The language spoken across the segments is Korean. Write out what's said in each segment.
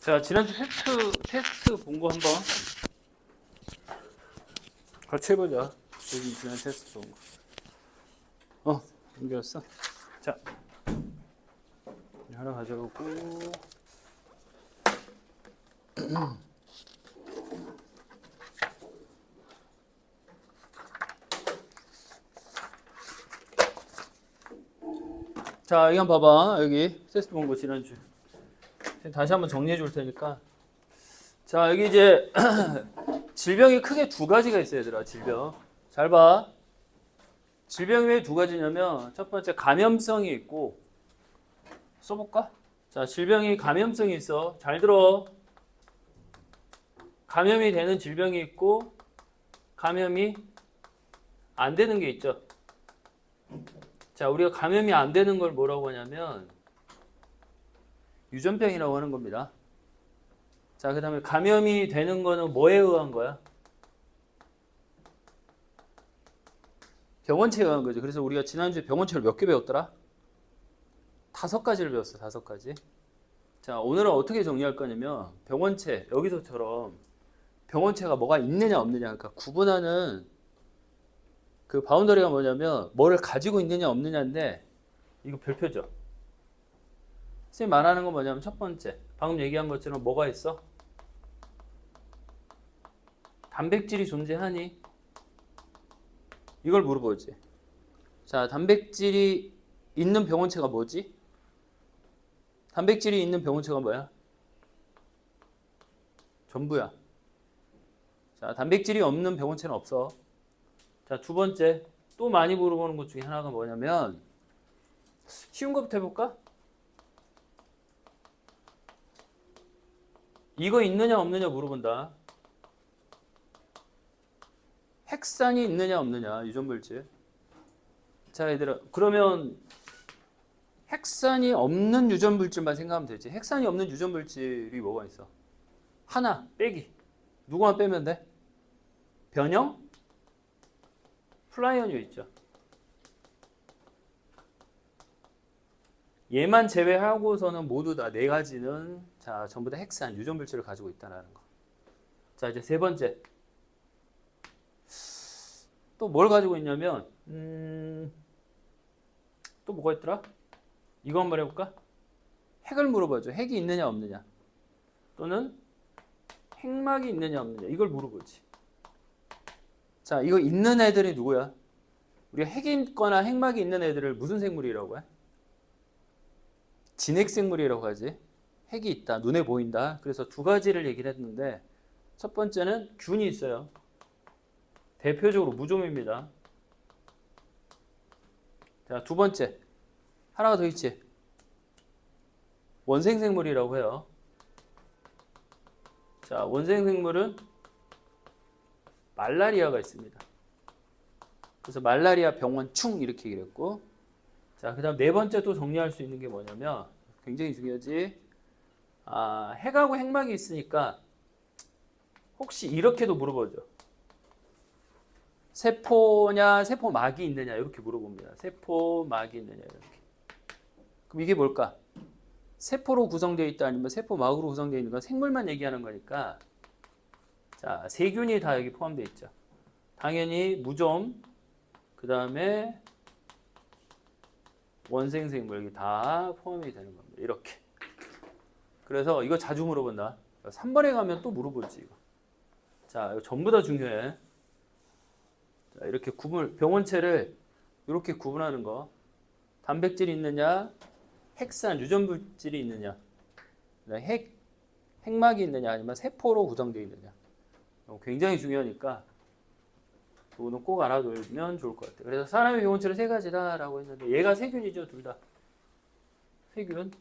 자, 지난주 테스트 본 거 한번 같이 해보자. 여기 지난 테스트 본 거. 연결했어. 자, 하나 가져가고. 자, 이거 한번 봐봐. 여기 테스트 본 거 지난주. 다시 한번 정리해 줄 테니까. 자, 여기 이제 질병이 크게 두 가지가 있어요, 얘들아. 질병. 잘 봐. 질병이 왜 두 가지냐면 첫 번째 감염성이 있고, 써볼까? 자, 질병이 감염성이 있어. 잘 들어. 감염이 되는 질병이 있고 감염이 안 되는 게 있죠. 자, 우리가 감염이 안 되는 걸 뭐라고 하냐면 유전병이라고 하는 겁니다. 자, 그 다음에 감염이 되는 거는 뭐에 의한 거야? 병원체에 의한 거죠. 그래서 우리가 지난주에 병원체를 몇 개 배웠더라? 5가지를 배웠어. 5가지. 자, 오늘은 어떻게 정리할 거냐면 병원체, 여기서처럼 병원체가 뭐가 있느냐 없느냐, 그러니까 구분하는 그 바운더리가 뭐냐면 뭐를 가지고 있느냐 없느냐인데, 이거 별표죠. 선생님 말하는 건 뭐냐면 첫 번째, 방금 얘기한 것처럼 뭐가 있어? 단백질이 존재하니? 이걸 물어보지. 자, 단백질이 있는 병원체가 뭐지? 단백질이 있는 병원체가 뭐야? 전부야. 자, 단백질이 없는 병원체는 없어. 자, 두 번째, 또 많이 물어보는 것 중에 하나가 뭐냐면, 쉬운 것부터 해볼까? 이거 있느냐 없느냐 물어본다. 핵산이 있느냐 없느냐, 유전물질. 자, 얘들아, 그러면 핵산이 없는 유전물질만 생각하면 되지. 핵산이 없는 유전물질이 뭐가 있어? 하나 빼기. 누구만 빼면 돼? 변형? 플라이언유 있죠. 얘만 제외하고서는 모두 다 4가지는 자, 전부 다 핵산 유전물질을 가지고 있다는 거. 자, 이제 세 번째. 또 뭘 가지고 있냐면 또 뭐가 있더라? 이거 한번 해볼까? 핵을 물어봐줘. 핵이 있느냐 없느냐, 또는 핵막이 있느냐 없느냐, 이걸 물어보지. 자, 이거 있는 애들이 누구야? 우리가 핵이 있거나 핵막이 있는 애들을 무슨 생물이라고 해? 진핵생물이라고 하지. 핵이 있다, 눈에 보인다. 그래서 두 가지를 얘기를 했는데, 첫 번째는 균이 있어요. 대표적으로 무좀입니다. 자, 두 번째, 하나가 더 있지. 원생생물이라고 해요. 자, 원생생물은 말라리아가 있습니다. 그래서 말라리아 병원충 이렇게 얘기를 했고, 자, 그 다음 네 번째 또 정리할 수 있는 게 뭐냐면, 굉장히 중요하지. 핵하고 핵막이 있으니까 혹시 이렇게도 물어보죠. 세포냐 세포막이 있느냐 이렇게 물어봅니다. 세포막이 있느냐 이렇게. 그럼 이게 뭘까? 세포로 구성되어 있다 아니면 세포막으로 구성되어 있는 건 생물만 얘기하는 거니까, 자, 세균이 다 여기 포함되어 있죠. 당연히 무좀, 그 다음에 원생생물, 여기 다 포함이 되는 겁니다. 이렇게. 그래서 이거 자주 물어본다. 3번에 가면 또 물어보지 이거. 자, 이거 전부 다 중요해. 자, 이렇게 병원체를 이렇게 구분하는 거. 단백질이 있느냐, 핵산 유전물질이 있느냐, 핵막이 있느냐, 아니면 세포로 구성되어 있느냐. 굉장히 중요하니까 이거는 꼭 알아두면 좋을 것 같아요. 그래서 사람의 병원체는 3가지다라고 했는데, 얘가 세균이죠, 둘 다. 세균.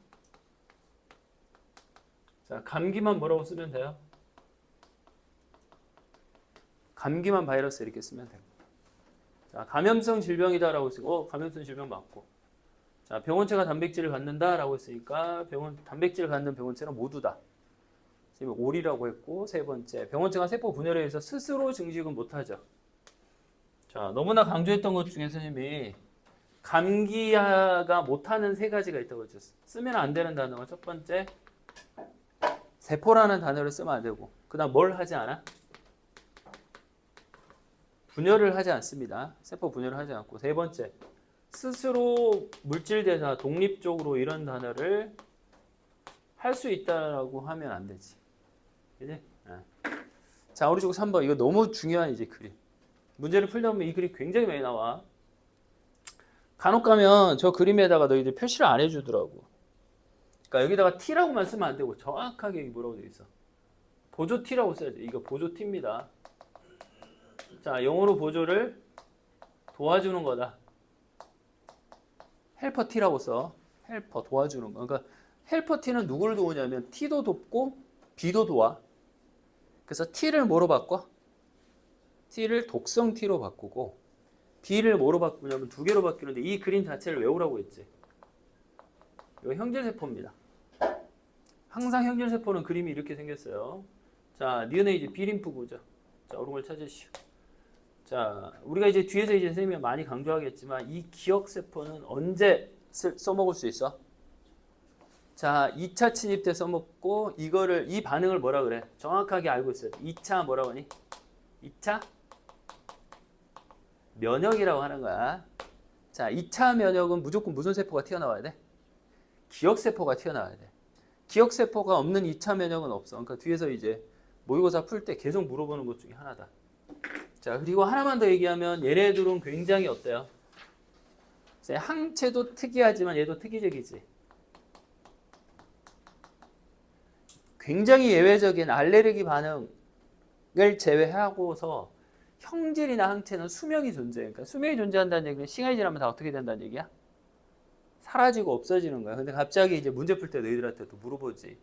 자, 감기만 뭐라고 쓰면 돼요? 감기만 바이러스 이렇게 쓰면 돼요. 자, 감염성 질병이다라고 했으니까 감염성 질병 맞고. 자, 병원체가 단백질을 갖는다라고 했으니까 단백질을 갖는 병원체는 모두 다. 지금 올이라고 했고, 세 번째, 병원체가 세포 분열에 의해서 스스로 증식은 못하죠. 자, 너무나 강조했던 것 중에 선생님이 감기가 못하는 3가지가 있다고 했죠. 쓰면 안 되는 단어가 첫 번째 세포라는 단어를 쓰면 안 되고, 그 다음 뭘 하지 않아? 분열을 하지 않습니다. 세포 분열을 하지 않고. 세 번째, 스스로 물질대사 독립적으로 이런 단어를 할 수 있다라고 하면 안 되지. 그지? 자, 우리 쪽 3번. 이거 너무 중요한 이제 그림. 문제를 풀다 보면 이 그림 굉장히 많이 나와. 간혹 가면 저 그림에다가 너희들 표시를 안 해주더라고. 그러니까 여기다가 T라고만 쓰면 안 되고 정확하게 여기 뭐라고 되어 있어? 보조 T라고 써야 돼. 이거 보조 T입니다. 자, 영어로 보조를 도와주는 거다. 헬퍼 T라고 써. 헬퍼 도와주는 거. 그러니까 헬퍼 T는 누구를 도우냐면 T도 돕고 B도 도와. 그래서 T를 뭐로 바꿔? T를 독성 T로 바꾸고 B를 뭐로 바꾸냐면 두 개로 바뀌는데 이 그림 자체를 외우라고 했지. 이거 형질세포입니다. 항상 형질세포는 그림이 이렇게 생겼어요. 자, 니은의 이제 비림프구죠. 자, 옳은 걸 찾으시오. 자, 우리가 이제 뒤에서 이제 선생님이 많이 강조하겠지만 이 기억세포는 언제 써먹을 수 있어? 자, 2차 침입 때 써먹고 이거를 이 반응을 뭐라 그래? 정확하게 알고 있어야 돼. 2차 뭐라고 하니? 2차 면역이라고 하는 거야. 자, 2차 면역은 무조건 무슨 세포가 튀어나와야 돼? 기억세포가 튀어나와야 돼. 기억세포가 없는 2차 면역은 없어. 그러니까 뒤에서 이제 모의고사 풀 때 계속 물어보는 것 중에 하나다. 자, 그리고 하나만 더 얘기하면 얘네들은 굉장히 어때요? 항체도 특이하지만 얘도 특이적이지. 굉장히 예외적인 알레르기 반응을 제외하고서 형질이나 항체는 수명이 존재해. 그러니까 수명이 존재한다는 얘기는 시간이 지나면 다 어떻게 된다는 얘기야? 사라지고 없어지는 거야. 근데 갑자기 이제 문제 풀 때 너희들한테도 물어보지.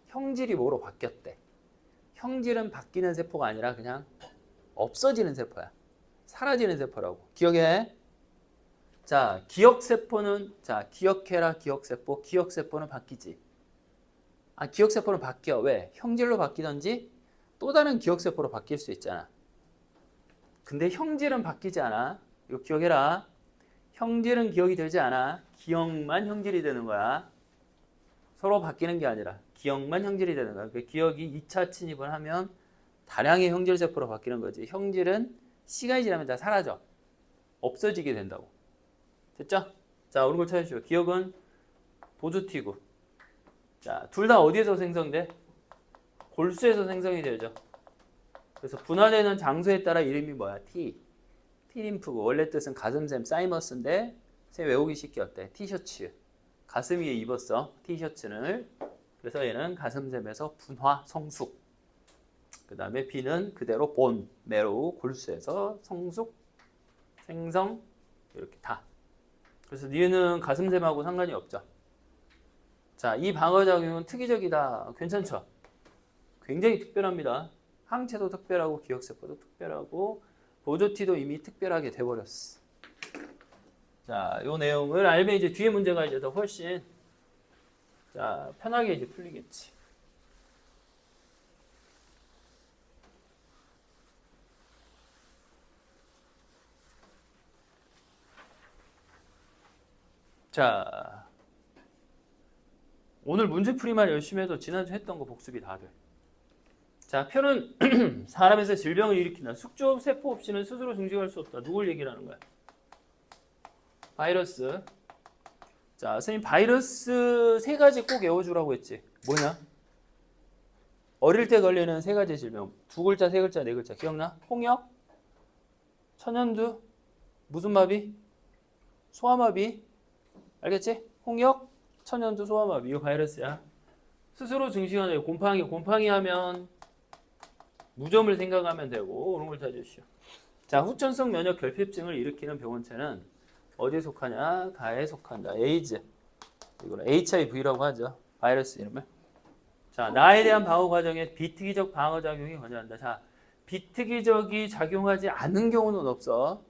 형질이 뭐로 바뀌었대? 형질은 바뀌는 세포가 아니라 그냥 없어지는 세포야. 사라지는 세포라고. 기억해. 자, 기억세포는, 자, 기억해라, 기억세포. 기억세포는 바뀌지. 아, 기억세포는 바뀌어. 왜? 형질로 바뀌든지 또 다른 기억세포로 바뀔 수 있잖아. 근데 형질은 바뀌지 않아. 이거 기억해라. 형질은 기억이 되지 않아. 기억만 형질이 되는 거야. 서로 바뀌는 게 아니라 기억만 형질이 되는 거야. 그 기억이 2차 침입을 하면 다량의 형질세포로 바뀌는 거지. 형질은 시간이 지나면 다 사라져. 없어지게 된다고. 됐죠? 자, 옳은 걸 찾으시오. 기억은 보조티구. 자, 둘 다 어디에서 생성돼? 골수에서 생성이 되죠. 그래서 분할되는 장소에 따라 이름이 뭐야? T림프구. 원래 뜻은 가슴샘 사이머스인데 쌤 외우기 쉽게 어때? 티셔츠. 가슴 위에 입었어. 티셔츠를. 그래서 얘는 가슴샘에서 분화, 성숙. 그 다음에 B는 그대로 본, 매우, 골수에서 성숙, 생성 이렇게 다. 그래서 니은은 가슴샘하고 상관이 없죠. 자, 이 방어작용은 특이적이다. 괜찮죠? 굉장히 특별합니다. 항체도 특별하고 기억세포도 특별하고 보조티도 이미 특별하게 돼버렸어. 자, 요 내용을 알면 이제 뒤에 문제가 이제 더 훨씬 자, 편하게 이제 풀리겠지. 자, 오늘 문제풀이만 열심히 해도 지난주 했던 거 복습이 다 돼. 자, 표는 사람에서 질병을 일으킨다. 숙주업 세포 없이는 스스로 증식할 수 없다. 누굴 얘기를 하는 거야? 바이러스. 자, 선생님 바이러스 세 가지 꼭 외워주라고 했지. 뭐냐? 어릴 때 걸리는 세 가지 질병. 두 글자, 세 글자, 네 글자. 기억나? 홍역, 천연두, 무슨 마비? 소아마비. 알겠지? 홍역, 천연두, 소아마비. 이거 바이러스야. 스스로 증식하는 곰팡이 하면 무좀을 생각하면 되고 그런 걸 찾으시오. 자, 후천성 면역 결핍증을 일으키는 병원체는 어디에 속하냐? 가에 속한다. 에이즈. 이거는 HIV라고 하죠. 바이러스 이름을. 자, 나에 대한 방어 과정에 비특이적 방어 작용이 관여한다. 자, 비특이적이 작용하지 않는 경우는 없어.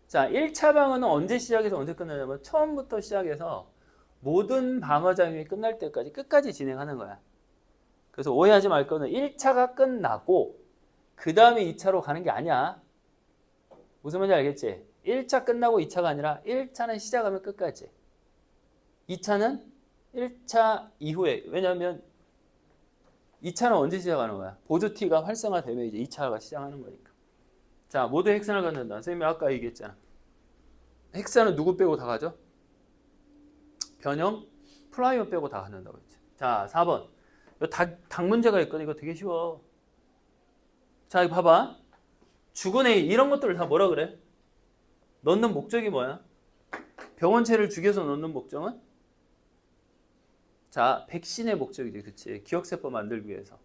자, 1차 방어는 언제 시작해서 언제 끝나냐면 처음부터 시작해서 모든 방어 작용이 끝날 때까지 끝까지 진행하는 거야. 그래서 오해하지 말 거는 1차가 끝나고 그 다음에 2차로 가는 게 아니야. 무슨 말인지 알겠지? 1차 끝나고 2차가 아니라 1차는 시작하면 끝까지. 2차는 1차 이후에. 왜냐하면 2차는 언제 시작하는 거야? 보조 T가 활성화되면 이제 2차가 시작하는 거니까. 자, 모두 핵산을 갖는다. 선생님이 아까 얘기했잖아. 핵산은 누구 빼고 다 가죠? 변형, 프라이머 빼고 다 갖는다고 했지. 자, 4번. 이거 닭 문제가 있거든. 이거 되게 쉬워. 자, 이거 봐봐. 죽은 A 이런 것들을 다 뭐라 그래? 넣는 목적이 뭐야? 병원체를 죽여서 넣는 목적은? 자, 백신의 목적이지. 그치? 기억세포 만들기 위해서.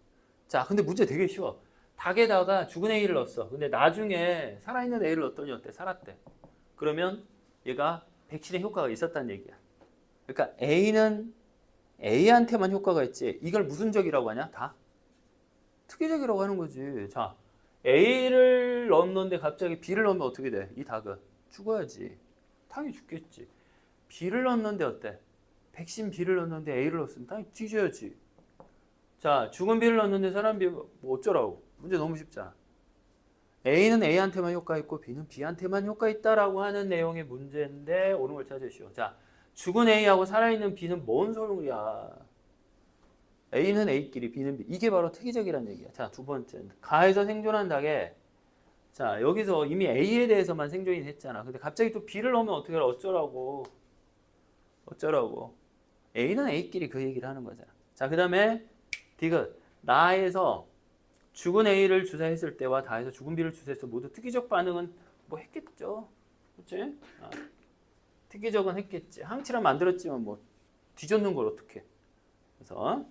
자, 근데 문제 되게 쉬워. 닭에다가 죽은 A를 넣었어. 근데 나중에 살아있는 A를 넣었더니 어때? 살았대. 그러면 얘가 백신의 효과가 있었다는 얘기야. 그러니까 A는 A한테만 효과가 있지. 이걸 무슨 적이라고 하냐? 다 특이적이라고 하는 거지. 자, A를 넣었는데 갑자기 B를 넣으면 어떻게 돼? 이 닭은 죽어야지. 당연히 죽겠지. B를 넣었는데 어때? 백신 B를 넣었는데 A를 넣었으면 당연히 뒤져야지. 자, 죽은 B를 넣었는데 사람 B 뭐 어쩌라고? 문제 너무 쉽잖아. A는 A한테만 효과 있고 B는 B한테만 효과 있다라고 하는 내용의 문제인데 옳은 걸 찾으시오. 자, 죽은 A하고 살아있는 B는 뭔 소리야? A는 A끼리, B는 B. 이게 바로 특이적이라는 얘기야. 자, 두 번째. 가에서 생존한 닭에 자, 여기서 이미 A에 대해서만 생존이 했잖아. 근데 갑자기 또 B를 넣으면 어떻게 해? 어쩌라고? 어쩌라고? A는 A끼리 그 얘기를 하는 거잖아. 자, 그 다음에 디귿. 나에서 죽은 A를 주사했을 때와 다에서 죽은 B를 주사했을 때 모두 특이적 반응은 뭐 했겠죠. 그렇지? 특이적은 했겠지. 항체를 만들었지만 뭐 뒤졌는 걸 어떻게? 그래서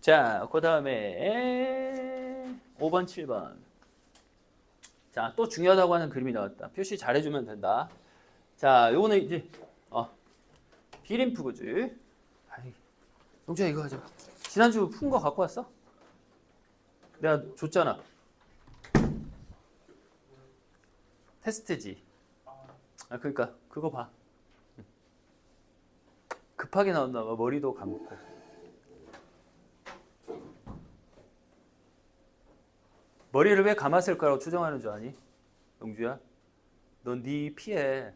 자, 그 다음에 5번, 7번. 자, 또 중요하다고 하는 그림이 나왔다. 표시 잘해주면 된다. 자, 요거는 이제 비림프구지. 용준아 이거 하자. 지난주 푼 거 갖고 왔어? 내가 줬잖아. 테스트지. 그러니까 그거 봐. 급하게 나왔나 봐. 머리도 감고. 머리를 왜 감았을 거라고 추정하는 줄 아니? 영주야? 넌 네 피에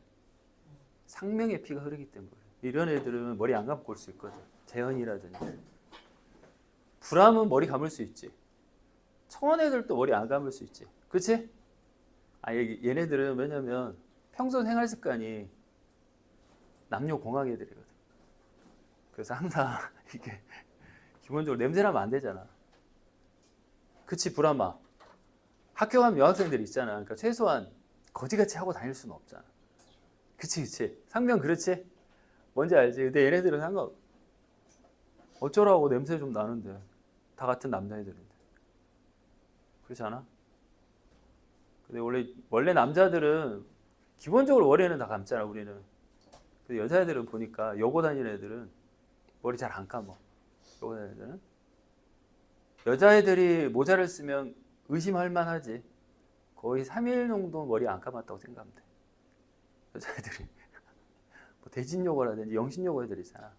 상명의 피가 흐르기 때문에 이런 애들은 머리 안 감고 올 수 있거든. 재현이라든지. 불암은 머리 감을 수 있지. 청원 애들도 머리 안 감을 수 있지. 그치? 얘네들은 왜냐면 평소 생활 습관이 남녀 공학 애들이거든. 그래서 항상 이게 기본적으로 냄새나면 안 되잖아. 그치, 불암아. 학교 가면 여학생들 있잖아. 그러니까 최소한 거지같이 하고 다닐 수는 없잖아. 그치, 그치. 상명 그렇지? 뭔지 알지? 근데 얘네들은 상관 어쩌라고 냄새 좀 나는데. 다 같은 남자애들인데. 그렇지 않아? 근데 원래 남자들은 기본적으로 머리는 다 감잖아, 우리는. 근데 여자애들은 보니까 여고 다니는 애들은 머리 잘 안 감어. 여고 다니는 애들은. 여자애들이 모자를 쓰면 의심할 만하지. 거의 3일 정도 머리 안 감았다고 생각하면 돼. 여자애들이. 뭐 대진요고라든지 영신요고 애들 있잖아.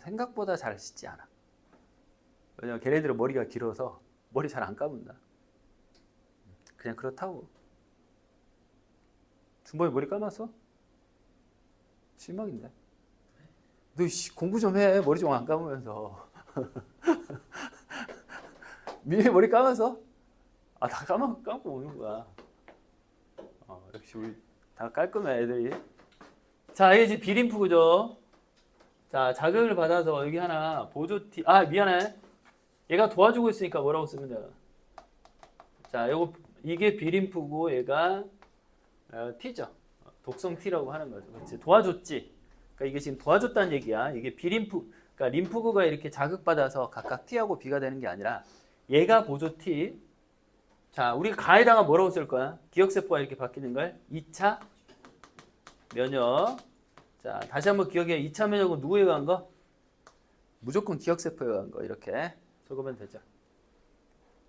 생각보다 잘 씻지 않아. 왜냐면 걔네들은 머리가 길어서 머리 잘 안 감은다. 그냥 그렇다고. 준범이 머리 감았어? 실망인데. 너 공부 좀 해. 머리 좀 안 감으면서. 미리 머리 감아서? 다 감고 오는 거야. 역시 우리 다 깔끔해, 애들이. 자, 이게 이제 비림프구죠. 자, 자극을 받아서 여기 하나 보조 T. 미안해. 얘가 도와주고 있으니까 뭐라고 쓰면 돼? 자, 이게 비림프고 얘가 T죠. 독성 T라고 하는 거죠. 그렇지? 도와줬지. 그러니까 이게 지금 도와줬다는 얘기야. 이게 그러니까 림프구가 이렇게 자극받아서 각각 T하고 B가 되는 게 아니라 얘가 보조 T. 자, 우리가 가에다가 뭐라고 쓸 거야? 기억세포가 이렇게 바뀌는 걸 2차 면역. 자, 다시 한번 기억해. 2차 면역은 누구에 의한 거? 무조건 기억세포에 의한 거. 이렇게 적으면 되죠.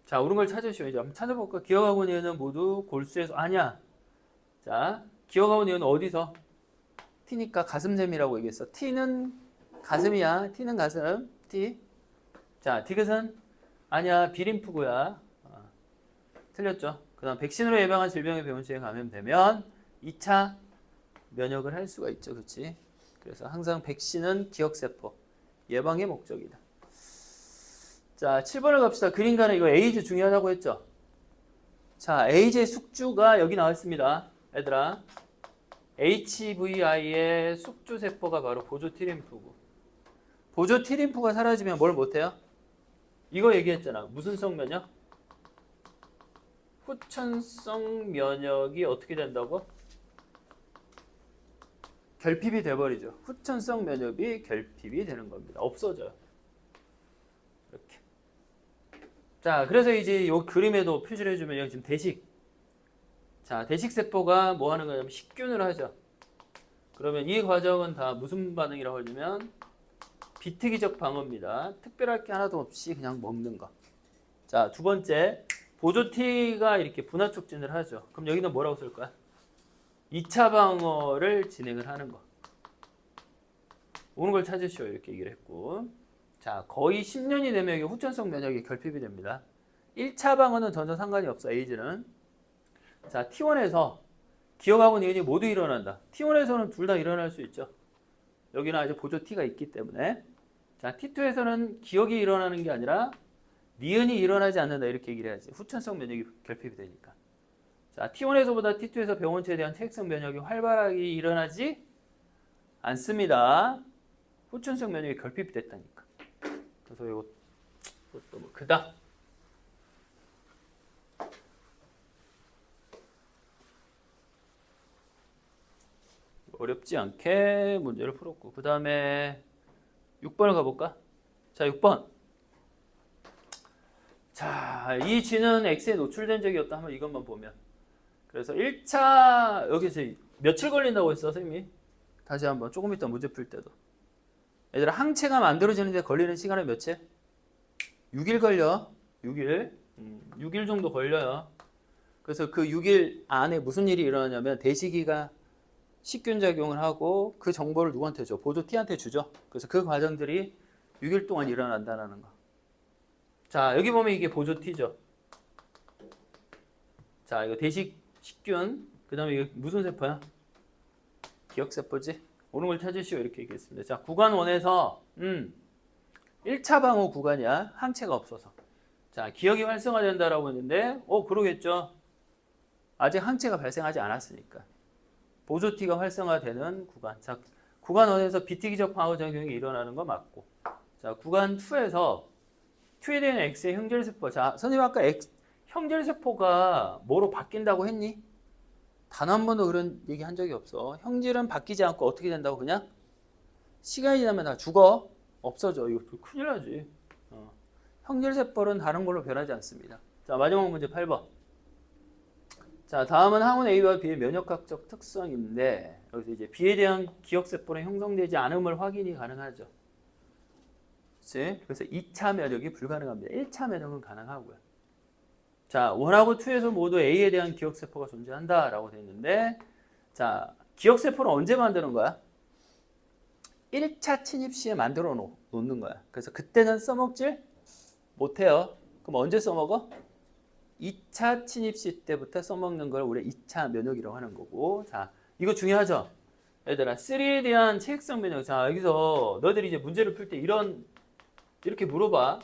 자, 옳은 걸 찾으시오. 이제 한번 찾아볼까? 기억하고 있는 얘는 모두 골수에서 아니야. 자, 기억하고 있는 얘는 어디서? T니까 가슴샘이라고 얘기했어. T는 가슴이야. T는 가슴. T. 자, 디귿은 아니야. 비림프구야. 틀렸죠. 그 다음 백신으로 예방한 질병의 병원체에 감염되면 2차 면역을 할 수가 있죠. 그렇지? 그래서 항상 백신은 기억세포 예방의 목적이다. 자, 7번을 갑시다. 그림가는 이거 에이즈 중요하다고 했죠. 자, 에이즈의 숙주가 여기 나왔습니다. 얘들아, HVI의 숙주세포가 바로 보조T림프고, 보조T림프가 사라지면 뭘 못해요? 이거 얘기했잖아. 무슨 성 면역? 후천성 면역이 어떻게 된다고? 결핍이 돼버리죠. 후천성 면역이 결핍이 되는 겁니다. 없어져요. 이렇게. 자, 그래서 이제 이 그림에도 표시를 해주면 여기 지금 대식. 자, 대식세포가 뭐 하는 거냐면 식균을 하죠. 그러면 이 과정은 다 무슨 반응이라고 하냐면 비특이적 방어입니다. 특별할 게 하나도 없이 그냥 먹는 거. 자, 두 번째. 보조T가 이렇게 분화 촉진을 하죠. 그럼 여기는 뭐라고 쓸 거야? 2차 방어를 진행을 하는 거. 오는 걸 찾으시오. 이렇게 얘기를 했고. 자, 거의 10년이 되면 이게 후천성 면역이 결핍이 됩니다. 1차 방어는 전혀 상관이 없어. 에이즈는. 자, T1에서 기억하고 니은이 모두 일어난다. T1에서는 둘 다 일어날 수 있죠. 여기는 아직 보조T가 있기 때문에. 자, T2에서는 기억이 일어나는 게 아니라 니은이 일어나지 않는다. 이렇게 얘기를 해야지. 후천성 면역이 결핍이 되니까. 자, T1에서보다 T2에서 병원체에 대한 퇴행성 면역이 활발하게 일어나지 않습니다. 후천성 면역이 결핍이 됐다니까. 그래서 이것도 뭐 그다. 어렵지 않게 문제를 풀었고, 그 다음에 6번을 가볼까? 자, 6번. 자, 이 G는 X에 노출된 적이 없다 하면 이것만 보면. 그래서 1차, 여기서 며칠 걸린다고 했어, 선생님이? 다시 한번, 조금 이따 문제 풀 때도. 얘들아, 항체가 만들어지는데 걸리는 시간은 며칠? 6일 걸려. 6일. 6일 정도 걸려요. 그래서 그 6일 안에 무슨 일이 일어나냐면 대시기가 식균 작용을 하고 그 정보를 누구한테 줘? 보조T한테 주죠. 그래서 그 과정들이 6일 동안 일어난다는 거. 자, 여기 보면 이게 보조T죠. 자, 이거 식균. 그 다음에 이거 무슨 세포야? 기억세포지? 오는 걸 찾으시오. 이렇게 얘기했습니다. 자, 구간 1에서 1차 방어 구간이야. 항체가 없어서. 자, 기억이 활성화된다라고 했는데 그러겠죠. 아직 항체가 발생하지 않았으니까. 보조T가 활성화되는 구간. 자, 구간 1에서 비특이적 방어작용이 일어나는 거 맞고. 자, 구간 2에서 2에 대한 X의 형질세포. 자, 선생님 아까 형질세포가 뭐로 바뀐다고 했니? 단 한 번도 그런 얘기 한 적이 없어. 형질은 바뀌지 않고 어떻게 된다고 그냥? 시간이 지나면 다 죽어. 없어져. 이거 큰일 나지. 형질세포는 다른 걸로 변하지 않습니다. 자, 마지막 문제 8번. 자, 다음은 항원 A와 B의 면역학적 특성인데 여기서 이제 B에 대한 기억세포는 형성되지 않음을 확인이 가능하죠. 그치? 그래서 2차 면역이 불가능합니다. 1차 면역은 가능하고요. 자, 1하고 2에서 모두 A에 대한 기억세포가 존재한다라고 되어 있는데, 자, 기억세포는 언제 만드는 거야? 1차 침입 시에 만들어 놓는 거야. 그래서 그때는 써먹질 못해요. 그럼 언제 써먹어? 2차 침입 시 때부터 써먹는 걸 우리 2차 면역이라고 하는 거고. 자, 이거 중요하죠? 얘들아, 3에 대한 체액성 면역. 자, 여기서 너희들이 이제 문제를 풀 때 이렇게 물어봐.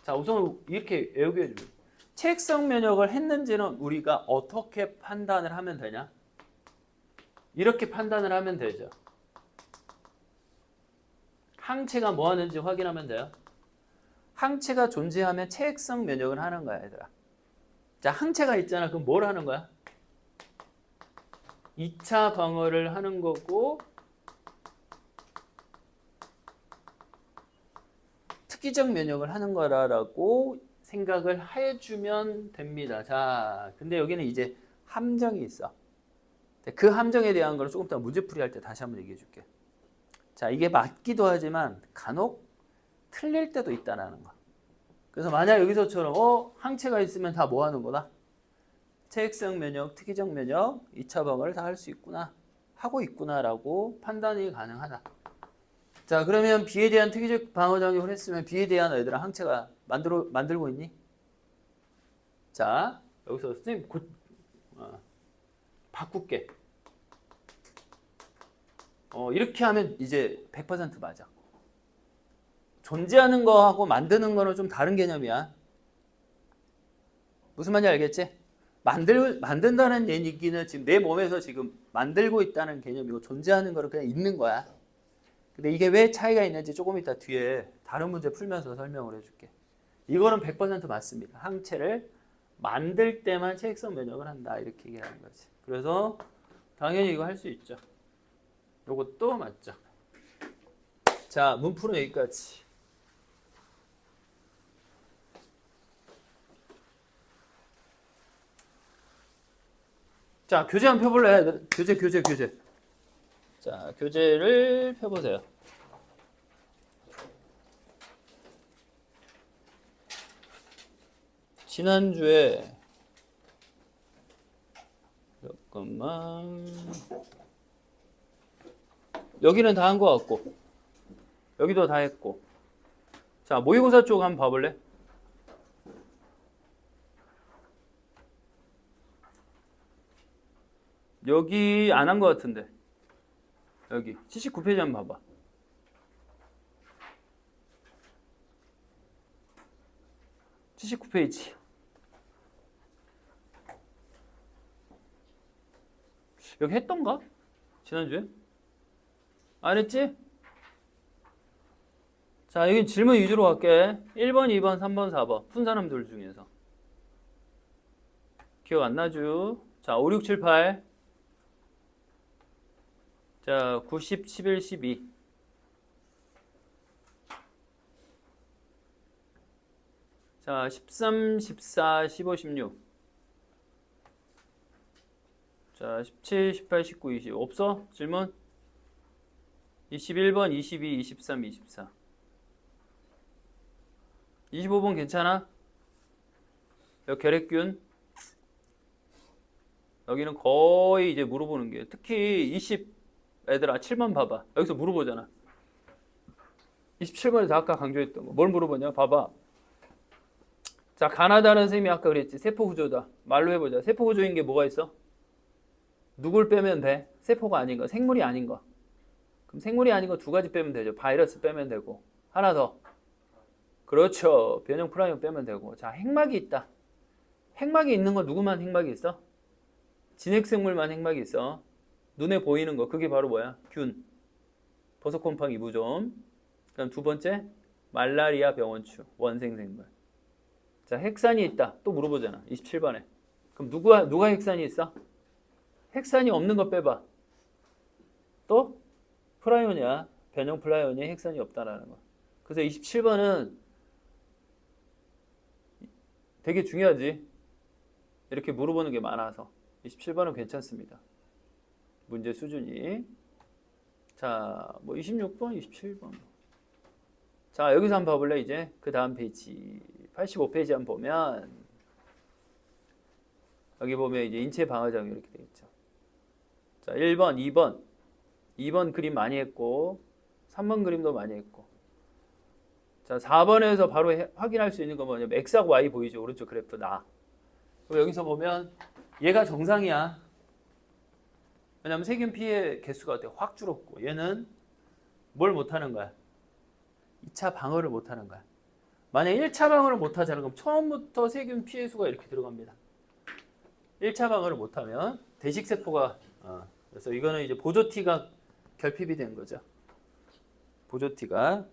자, 우선 이렇게 외우게 해주면 체액성 면역을 했는지는 우리가 어떻게 판단을 하면 되냐? 이렇게 판단을 하면 되죠. 항체가 뭐 하는지 확인하면 돼요. 항체가 존재하면 체액성 면역을 하는 거야, 얘들아. 자, 항체가 있잖아. 그럼 뭘 하는 거야? 2차 방어를 하는 거고, 특이적 면역을 하는 거라고 생각을 해주면 됩니다. 자, 근데 여기는 이제 함정이 있어. 그 함정에 대한 걸 조금 이따 문제풀이 할 때 다시 한번 얘기해 줄게. 자, 이게 맞기도 하지만 간혹 틀릴 때도 있다는 거. 그래서 만약 여기서처럼 항체가 있으면 다 뭐 하는 거다? 체액성 면역, 특이적 면역, 2차 방어를 다 할 수 있구나. 하고 있구나라고 판단이 가능하다. 자, 그러면 B에 대한 특이적 방어작용을 했으면 B에 대한 얘들아 항체가 만들고 있니? 자, 여기서 선생님 바꿀게. 이렇게 하면 이제 100% 맞아. 존재하는 거하고 만드는 거는 좀 다른 개념이야. 무슨 말인지 알겠지? 만든다는 얘기는 지금 내 몸에서 지금 만들고 있다는 개념이고 존재하는 거는 그냥 있는 거야. 근데 이게 왜 차이가 있는지 조금 이따 뒤에 다른 문제 풀면서 설명을 해줄게. 이거는 100% 맞습니다. 항체를 만들 때만 체액성 면역을 한다 이렇게 얘기하는 거지. 그래서 당연히 이거 할 수 있죠. 요것도 맞죠. 자, 문풀은 여기까지. 자, 교재 한번 펴볼래? 교재. 자, 교재를 펴보세요. 지난주에 잠깐만 여기는 다 한 것 같고 여기도 다 했고 자, 모의고사 쪽 한번 봐볼래? 여기 안 한 것 같은데 여기 79페이지 한번 봐봐. (79페이지) 여기 했던가? 지난주에? 안 했지? 자, 여기 질문 위주로 갈게. 1번, 2번, 3번, 4번 푼 사람들 중에서 기억 안 나죠? 자, 5, 6, 7, 8 자, 9, 10, 11, 12 자, 13, 14, 15, 16 자, 17, 18, 19, 20 없어? 질문? 21번, 22, 23, 24 25번 괜찮아? 여기 결핵균 여기는 거의 이제 물어보는 게 특히 20 애들아 7번 봐봐. 여기서 물어보잖아. 27번에서 아까 강조했던 거 뭘 물어보냐 봐봐. 자, 가나다는 선생님이 아까 그랬지. 세포구조다. 말로 해보자. 세포구조인 게 뭐가 있어? 누굴 빼면 돼? 세포가 아닌 거, 생물이 아닌 거. 그럼 생물이 아닌 거 두 가지 빼면 되죠. 바이러스 빼면 되고 하나 더. 그렇죠. 변형 프라이온 빼면 되고. 자, 핵막이 있다. 핵막이 있는 거 누구만 핵막이 있어? 진핵생물만 핵막이 있어. 눈에 보이는 거 그게 바로 뭐야? 균. 버섯곰팡이 무좀. 그다음 두 번째 말라리아 병원추 원생생물. 자, 핵산이 있다. 또 물어보잖아. 27번에. 그럼 누가 핵산이 있어? 핵산이 없는 거 빼봐. 또 프라이온이야. 변형 프라이온이 핵산이 없다라는 거. 그래서 27번은 되게 중요하지. 이렇게 물어보는 게 많아서 27번은 괜찮습니다. 문제 수준이. 자, 뭐 26번, 27번. 자, 여기서 한번 봐볼래 이제. 그 다음 페이지 85페이지 한번 보면 여기 보면 이제 인체 방어작용 이렇게 되어 있죠. 자, 1번, 2번 그림 많이 했고 3번 그림도 많이 했고 자, 4번에서 바로 확인할 수 있는 건 뭐냐면 X하고 Y 보이죠? 오른쪽 그래프 나. 그럼 여기서 보면 얘가 정상이야. 왜냐면 세균 피해 개수가 확 줄었고 얘는 뭘 못하는 거야? 2차 방어를 못하는 거야. 만약에 1차 방어를 못하잖아. 그럼 처음부터 세균 피해 수가 이렇게 들어갑니다. 1차 방어를 못하면 대식세포가 그래서 이거는 이제 보조티가 결핍이 된 거죠. 보조티가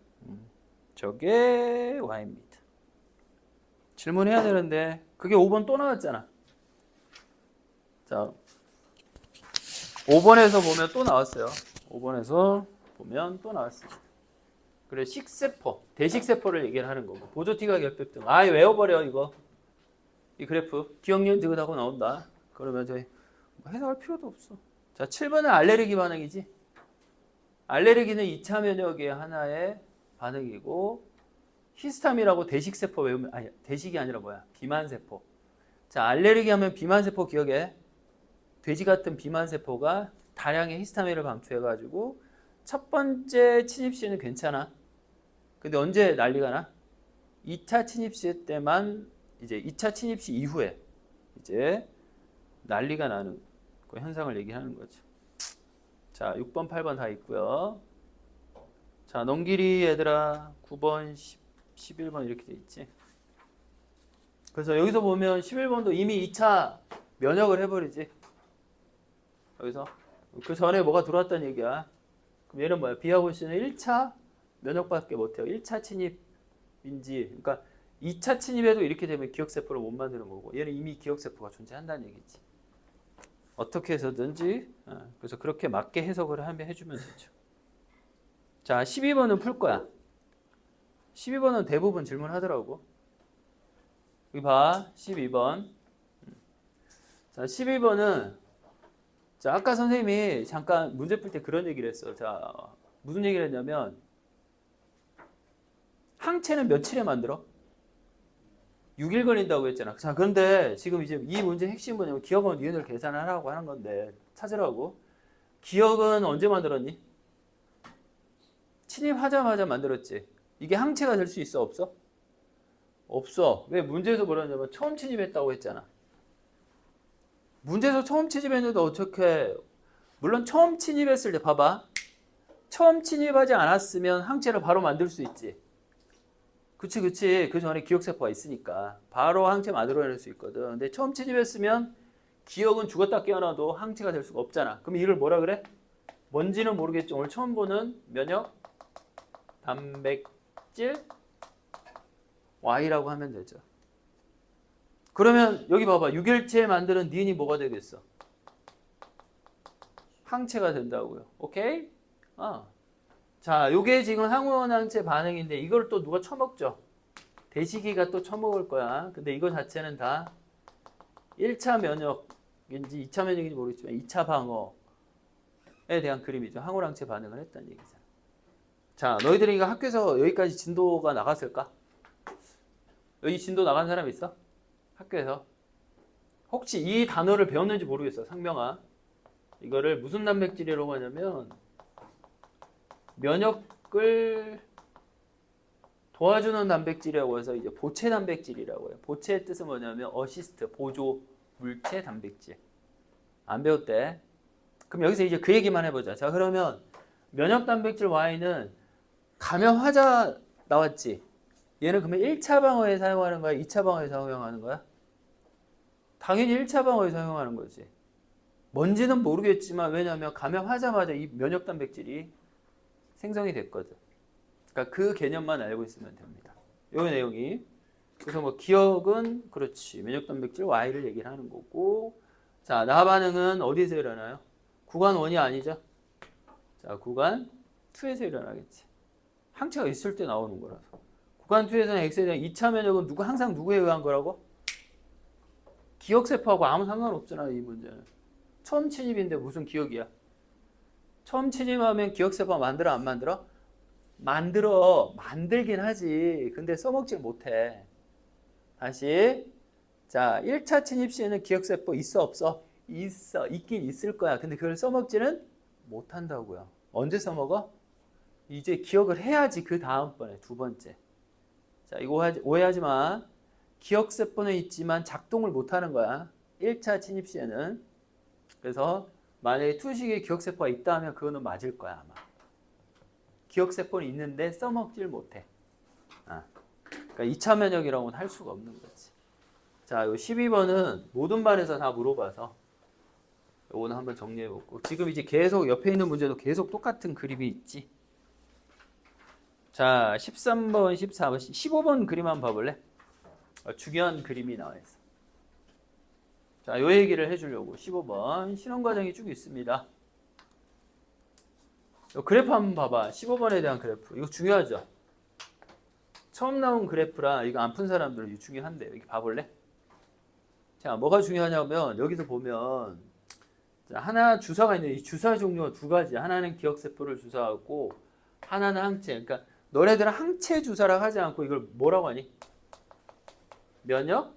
저게 Y입니다. 질문해야 되는데 그게 5번 또 나왔잖아. 자, 5번에서 보면 또 나왔어요. 5번에서 보면 또 나왔습니다. 그래, 식세포, 대식세포를 얘기를 하는 거고 보조티가 결핍 등. 외워버려 이거. 이 그래프 기억력 디귿하고 나온다. 그러면 저희 해석할 필요도 없어. 자, 7번은 알레르기 반응이지. 알레르기는 2차 면역의 하나의 반응이고 히스타민이라고 대식세포 외우면 대식이 아니라 뭐야? 비만세포. 자, 알레르기 하면 비만세포 기억해. 돼지 같은 비만세포가 다량의 히스타민을 방출해가지고 첫 번째 침입 시에는 괜찮아. 근데 언제 난리가 나? 2차 침입 시 때만 이제 2차 침입 시 이후에 이제 난리가 나는 그 현상을 얘기하는 거죠. 자, 6번, 8번 다 있고요. 자, 넘길이 얘들아 9번, 11번 이렇게 돼 있지. 그래서 여기서 보면 11번도 이미 2차 면역을 해버리지. 여기서 그 전에 뭐가 들어왔다는 얘기야. 그럼 얘는 뭐야? B하고 C는 1차 면역밖에 못해요. 1차 침입인지, 그러니까 2차 침입에도 이렇게 되면 기억세포를 못 만드는 거고, 얘는 이미 기억세포가 존재한다는 얘기지. 어떻게 해서든지, 그래서 그렇게 맞게 해석을 하면 해주면 되죠. 자, 12번은 풀 거야. 12번은 대부분 질문하더라고. 여기 봐, 12번. 자, 12번은 자, 아까 선생님이 잠깐 문제 풀 때 그런 얘기를 했어. 자, 무슨 얘기를 했냐면 항체는 며칠에 만들어? 6일 걸린다고 했잖아. 자, 그런데 지금 이제 이 문제 핵심 뭐냐면 기억은 니은을 계산하라고 하는 건데 찾으라고. 기억은 언제 만들었니? 침입하자마자 만들었지. 이게 항체가 될 수 있어, 없어? 없어. 왜? 문제에서 뭐라냐면 처음 침입했다고 했잖아. 문제에서 처음 침입했는데 어떻게, 물론 처음 침입했을 때 봐봐. 처음 침입하지 않았으면 항체를 바로 만들 수 있지. 그치. 그 전에 기억세포가 있으니까 바로 항체 만들어낼 수 있거든. 근데 처음 침입했으면 기억은 죽었다 깨어나도 항체가 될 수가 없잖아. 그럼 이걸 뭐라 그래? 뭔지는 모르겠죠. 오늘 처음 보는 면역 단백질 Y라고 하면 되죠. 그러면 여기 봐봐. 6일체에 만드는 니은이 뭐가 되겠어? 항체가 된다고요. 오케이? 자, 요게 지금 항원항체 반응인데 이걸 또 누가 처먹죠? 대시기가 또 처먹을 거야. 근데 이거 자체는 다 1차 면역인지 2차 면역인지 모르겠지만 2차 방어에 대한 그림이죠. 항원항체 반응을 했다는 얘기잖아. 자, 너희들이 이거 학교에서 여기까지 진도가 나갔을까? 여기 진도 나간 사람 있어? 학교에서? 혹시 이 단어를 배웠는지 모르겠어. 상명아. 이거를 무슨 단백질이라고 하냐면 면역을 도와주는 단백질이라고 해서 이제 보채 단백질이라고 해요. 보채의 뜻은 뭐냐면 어시스트, 보조 물체 단백질. 안 배웠대. 그럼 여기서 이제 그 얘기만 해보자. 자, 그러면 면역 단백질 Y는 감염 화자 나왔지. 얘는 그러면 1차 방어에 사용하는 거야? 2차 방어에 사용하는 거야? 당연히 1차 방어에 사용하는 거지. 뭔지는 모르겠지만 왜냐하면 감염하자마자 이 면역 단백질이 생성이 됐거든. 그러니까 그 개념만 알고 있으면 됩니다. 이 내용이. 그래서 뭐 기억은 그렇지. 면역 단백질 Y를 얘기를 하는 거고. 자, 나 반응은 어디서 일어나요? 구간 1이 아니죠? 자, 구간 2에서 일어나겠지. 항체가 있을 때 나오는 거라서. 구간 2에서는 X에 대한 2차 면역은 항상 누구에 의한 거라고? 기억세포하고 아무 상관없잖아, 이 문제는. 처음 침입인데 무슨 기억이야? 처음 침입하면 기억세포가 만들어, 안 만들어? 만들긴 하지. 근데 써먹질 못해. 다시. 자, 1차 침입 시에는 기억세포 있어, 없어? 있어. 있긴 있을 거야. 근데 그걸 써먹지는 못한다고요. 언제 써먹어? 이제 기억을 해야지. 그 다음번에, 두 번째. 자, 이거 오해하지 마. 기억세포는 있지만 작동을 못하는 거야. 1차 침입 시에는. 그래서 만약에 투식에 기억세포가 있다 하면 그거는 맞을 거야, 아마. 기억세포는 있는데 써먹질 못해. 그러니까 2차 면역이라고는 할 수가 없는 거지. 자, 요 12번은 모든 반에서 다 물어봐서 요거는 한번 정리해보고. 지금 이제 계속 옆에 있는 문제도 계속 똑같은 그림이 있지. 자, 13번, 14번, 15번 그림 한번 봐볼래? 중요한 그림이 나와 있어. 자, 요 얘기를 해주려고 15번 실험 과정이 쭉 있습니다. 요 그래프 한번 봐봐. 15번에 대한 그래프. 이거 중요하죠? 처음 나온 그래프라 이거 안 푼 사람들은 이거 중요한데 여기 봐볼래? 자, 뭐가 중요하냐면 여기서 보면 자, 하나 주사가 있는데 이 주사 종류가 두 가지야. 하나는 기억세포를 주사하고 하나는 항체. 그러니까 너네들은 항체 주사라고 하지 않고 이걸 뭐라고 하니? 면역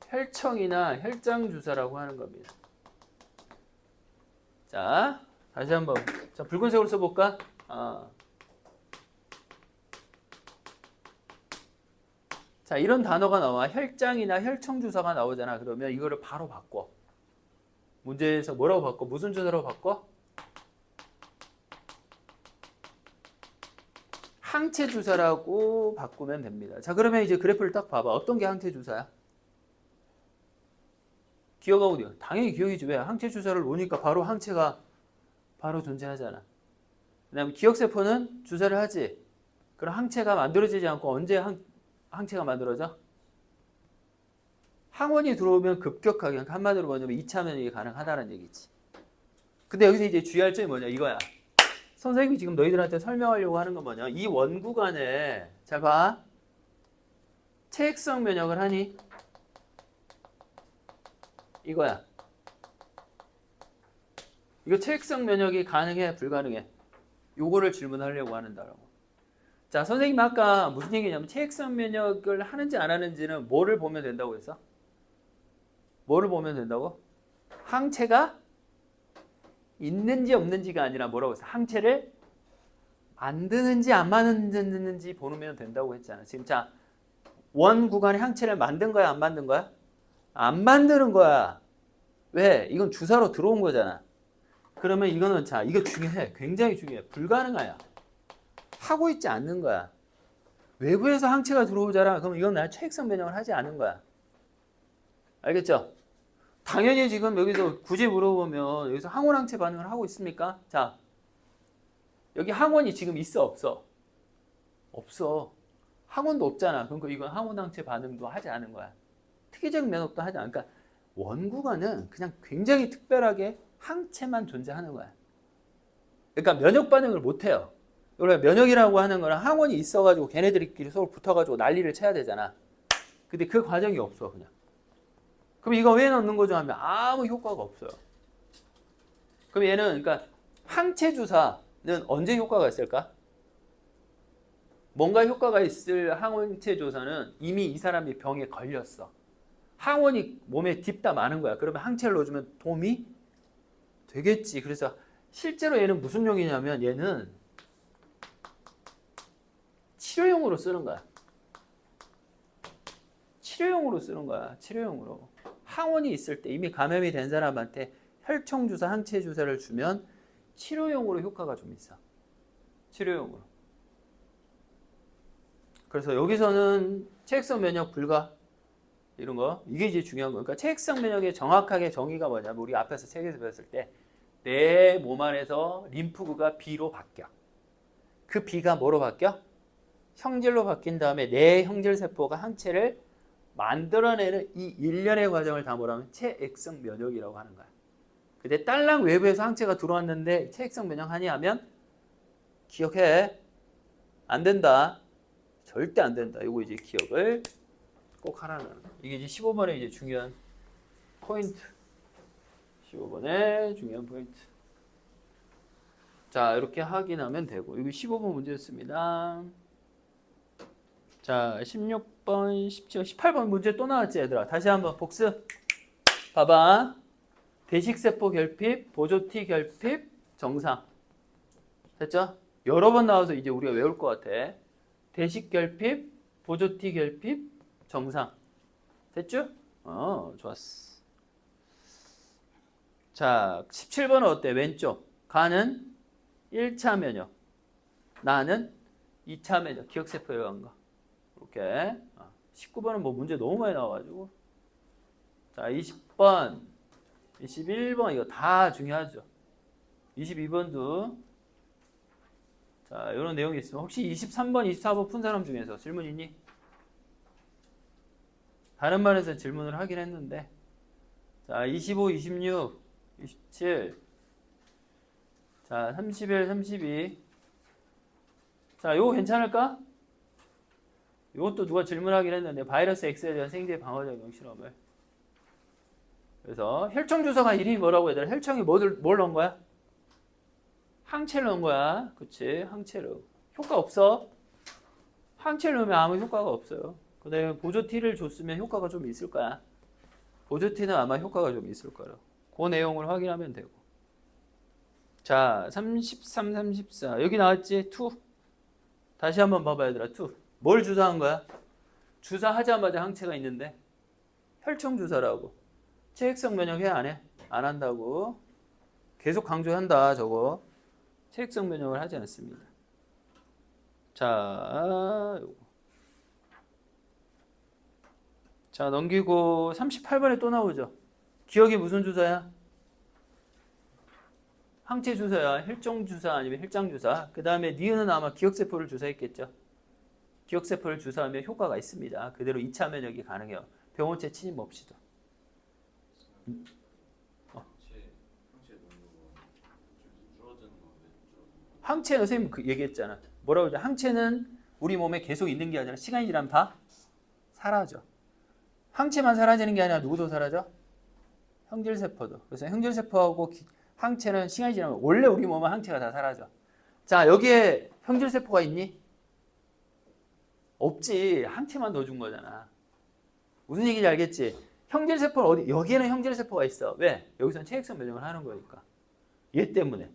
혈청이나 혈장 주사라고 하는 겁니다. 자, 다시 한번. 자, 붉은색으로 써볼까? 자, 이런 단어가 나와. 혈장이나 혈청 주사가 나오잖아. 그러면 이거를 바로 바꿔. 문제에서 뭐라고 바꿔? 무슨 주사로 바꿔? 항체 주사라고 바꾸면 됩니다. 자, 그러면 이제 그래프를 딱 봐봐. 어떤 게 항체 주사야? 기억하고 어디야? 당연히 기억이지. 왜? 항체 주사를 놓으니까 바로 항체가 바로 존재하잖아. 그다음에 기억세포는 주사를 하지. 그럼 항체가 만들어지지 않고 언제 항체가 만들어져? 항원이 들어오면 급격하게, 그러니까 한마디로 뭐냐면 2차 면역이 가능하다는 얘기지. 근데 여기서 이제 주의할 점이 뭐냐 이거야. 선생님이 지금 너희들한테 설명하려고 하는 건 뭐냐, 이 원구간에 잘 봐. 체액성 면역을 하니? 이거야. 이거 체액성 면역이 가능해? 불가능해? 요거를 질문하려고 하는다라고. 자, 선생님 아까 무슨 얘기냐면 체액성 면역을 하는지 안 하는지는 뭐를 보면 된다고 했어? 뭐를 보면 된다고? 항체가 있는지 없는지가 아니라 뭐라고 했어? 항체를 만드는지 안 만드는지 보면 된다고 했잖아. 지금 자, 원 구간에 항체를 만든 거야, 안 만든 거야? 안 만드는 거야. 왜? 이건 주사로 들어온 거잖아. 그러면 이거는 자, 이거 중요해. 굉장히 중요해. 불가능하야. 하고 있지 않는 거야. 외부에서 항체가 들어오잖아. 그럼 이건 나 체액성 면역을 하지 않은 거야. 알겠죠? 당연히 지금 여기서 굳이 물어보면 여기서 항원 항체 반응을 하고 있습니까? 자, 여기 항원이 지금 있어 없어? 없어. 항원도 없잖아. 그러니까 이건 항원 항체 반응도 하지 않은 거야. 특이적 면역도 하지 않아. 그러니까 원구간은 그냥 굉장히 특별하게 항체만 존재하는 거야. 그러니까 면역 반응을 못 해요. 원래 면역이라고 하는 거는 항원이 있어가지고 걔네들끼리 서로 붙어가지고 난리를 쳐야 되잖아. 근데 그 과정이 없어 그냥. 그럼 이거 왜 넣는 거죠 하면 아무 효과가 없어요. 그럼 얘는 그러니까 항체 주사는 언제 효과가 있을까? 뭔가 효과가 있을 항체 주사는 이미 이 사람이 병에 걸렸어. 항원이 몸에 딥다 많은 거야. 그러면 항체를 넣어주면 도움이 되겠지. 그래서 실제로 얘는 무슨 용이냐면 얘는 치료용으로 쓰는 거야. 치료용으로 쓰는 거야. 치료용으로. 항원이 있을 때 이미 감염이 된 사람한테 혈청 주사, 항체 주사를 주면 치료용으로 효과가 좀 있어. 치료용으로. 그래서 여기서는 체액성 면역 불가 이런 거, 이게 이제 중요한 거. 그러니까 체액성 면역의 정확하게 정의가 뭐냐면 우리 앞에서 책에서 배웠을 때 내 몸 안에서 림프구가 B로 바뀌어. 그 B가 뭐로 바뀌어? 형질로 바뀐 다음에 내 형질 세포가 항체를 만들어내는 이 일련의 과정을 다 뭐라면 체액성 면역이라고 하는 거야. 근데 딸랑 외부에서 항체가 들어왔는데 체액성 면역 하니 하면 기억해. 안 된다. 절대 안 된다. 이거 이제 기억을 꼭 하라는. 이게 이제 15번에 이제 중요한 포인트. 15번에 중요한 포인트. 자, 이렇게 확인하면 되고. 여기 15번 문제였습니다. 자, 16번, 17번, 18번 문제 또 나왔지, 얘들아. 다시 한번 복습. 봐봐. 대식세포 결핍, 보조 T 결핍, 정상. 됐죠? 여러 번 나와서 이제 우리가 외울 것 같아. 대식 결핍, 보조 T 결핍, 정상. 됐죠? 좋았어. 자, 17번은 어때? 왼쪽. 가는 1차 면역. 나는 2차 면역. 기억세포에 간 거. 이렇게. 19번은 뭐 문제 너무 많이 나와가지고. 자, 20번, 21번 이거 다 중요하죠. 22번도. 자, 이런 내용이 있으면 혹시 23번, 24번 푼 사람 중에서 질문 있니? 다른 말에서 질문을 하긴 했는데. 자, 25, 26, 27. 자, 31, 32. 자, 요거 괜찮을까? 이것도 누가 질문하긴 했는데 바이러스 X에 대한 생제 방어적 영역 실험을. 그래서 혈청 주사가 이름이 뭐라고 해야 되나? 혈청이 뭘 넣은 거야? 항체를 넣은 거야. 그치? 항체를. 효과 없어? 항체를 넣으면 아무 효과가 없어요. 근데 보조 T를 줬으면 효과가 좀 있을 거야. 보조 T는 아마 효과가 좀 있을 거라. 그 내용을 확인하면 되고. 자, 33, 34. 여기 나왔지? 2. 다시 한번 봐봐, 얘들아. 2. 뭘 주사한 거야? 주사하자마자 항체가 있는데 혈청 주사라고. 체액성 면역 해 안 해? 안 한다고. 계속 강조한다 저거. 체액성 변형을 하지 않습니다. 자, 요거. 자, 넘기고 38번에 또 나오죠. 기억이 무슨 주사야? 항체 주사야. 혈종 주사 아니면 혈장 주사. 그 다음에 니은은 아마 기억세포를 주사했겠죠. 기억세포를 주사하면 효과가 있습니다. 그대로 2차 면역이 가능해요. 병원체 침입 없이도. 항체는 선생님 그 얘기했잖아. 뭐라고 하죠? 항체는 우리 몸에 계속 있는 게 아니라 시간이 지나면 다 사라져. 항체만 사라지는 게 아니라 누구도 사라져? 형질세포도. 그래서 형질세포하고 항체는 시간이 지나면 원래 우리 몸은 항체가 다 사라져. 자, 여기에 형질세포가 있니? 없지. 항체만 넣어준 거잖아. 무슨 얘기인지 알겠지? 형질세포는 어디? 여기에는 형질세포가 있어. 왜? 여기서는 체액성 면역을 하는 거니까. 얘 때문에.